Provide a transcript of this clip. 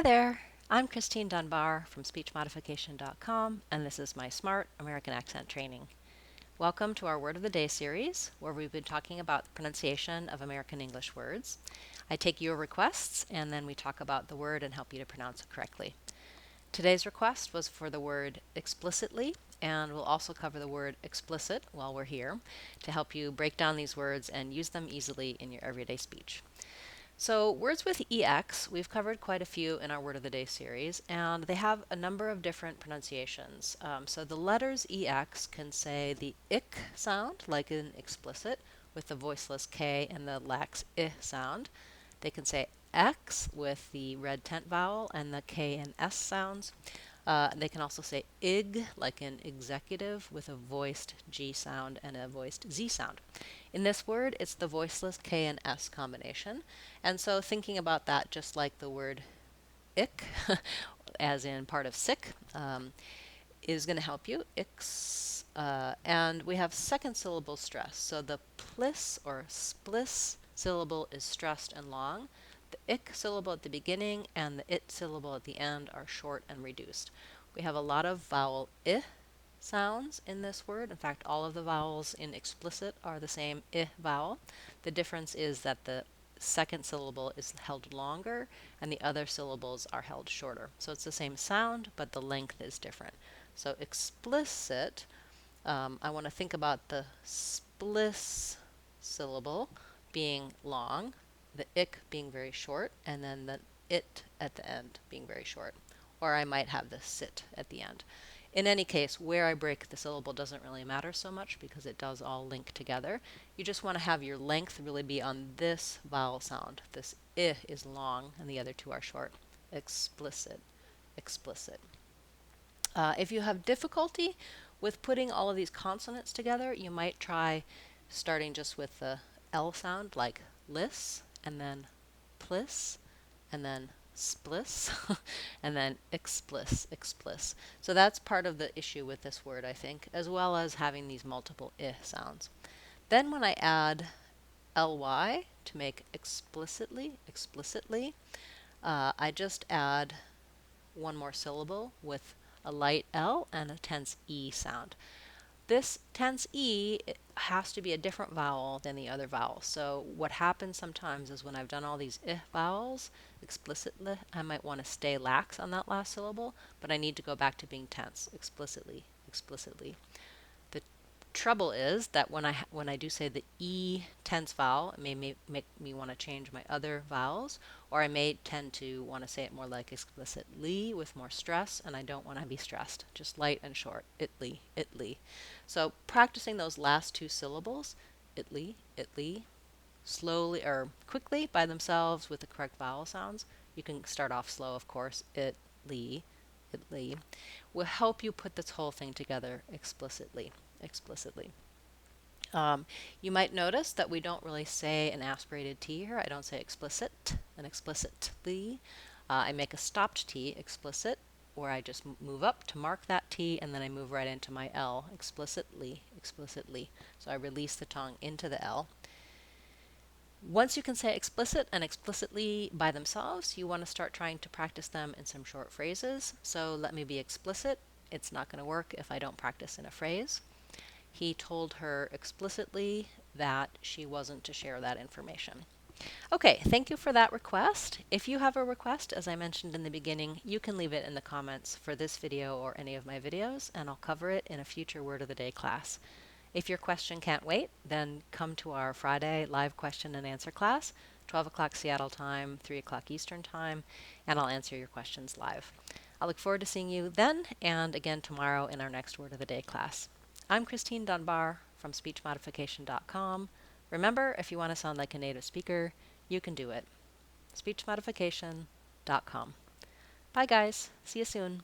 there, I'm Christine Dunbar from SpeechModification.com, and this is my Smart American Accent Training. Welcome to our Word of the Day series, where we've been talking about the pronunciation of American English words. I take your requests, and then we talk about the word and help you to pronounce it correctly. Today's request was for the word explicitly, and we'll also cover the word explicit while we're here to help you break down these words and use them easily in your everyday speech. So words with EX, we've covered quite a few in our Word of the Day series, and they have a number of different pronunciations. So the letters EX can say the ick sound, like in explicit, with the voiceless K and the lax I sound. They can say X with the red tent vowel and the K and S sounds. They can also say ig, like in executive, with a voiced G sound and a voiced Z sound. In this word, it's the voiceless K and S combination. And so thinking about that just like the word ick, as in part of sick, is going to help you. Ix, and we have second syllable stress. So the plis or spliss syllable is stressed and long. The ick syllable at the beginning and the it syllable at the end are short and reduced. We have a lot of vowel I sounds in this word. In fact, all of the vowels in explicit are the same I vowel. The difference is that the second syllable is held longer and the other syllables are held shorter. So it's the same sound, but the length is different. So explicit, I want to think about the spliss syllable being long, the ick being very short, and then the it at the end being very short. Or I might have the sit at the end. In any case, where I break the syllable doesn't really matter so much because it does all link together. You just want to have your length really be on this vowel sound. This I is long and the other two are short. Explicit, explicit. If you have difficulty with putting all of these consonants together, you might try starting just with the L sound, like lis, and then plis, and then spliss, and then expliss, expliss. So that's part of the issue with this word, I think, as well as having these multiple I sounds. Then when I add ly to make explicitly, explicitly, I just add one more syllable with a light L and a tense E sound. This tense E has to be a different vowel than the other vowels. So what happens sometimes is when I've done all these I vowels explicitly, I might want to stay lax on that last syllable, but I need to go back to being tense, explicitly, explicitly. The trouble is that when I do say the E tense vowel, it may make me want to change my other vowels, or I may tend to want to say it more like explicitly with more stress, and I don't want to be stressed, just light and short, itly, itly. So practicing those last two syllables, itly, itly, slowly or quickly by themselves with the correct vowel sounds. You can start off slow, of course, itly, itly, will help you put this whole thing together explicitly. Explicitly. You might notice that we don't really say an aspirated T here. I don't say explicit and explicitly. I make a stopped T, explicit, where I just move up to mark that T, and then I move right into my L, explicitly, explicitly. So I release the tongue into the L. Once you can say explicit and explicitly by themselves, you want to start trying to practice them in some short phrases. So let me be explicit. It's not going to work if I don't practice in a phrase. He told her explicitly that she wasn't to share that information. Okay, thank you for that request. If you have a request, as I mentioned in the beginning, you can leave it in the comments for this video or any of my videos, and I'll cover it in a future Word of the Day class. If your question can't wait, then come to our Friday live question and answer class, 12 o'clock Seattle time, 3 o'clock Eastern time, and I'll answer your questions live. I look forward to seeing you then and again tomorrow in our next Word of the Day class. I'm Christine Dunbar from SpeechModification.com. Remember, if you want to sound like a native speaker, you can do it. SpeechModification.com. Bye guys. See you soon.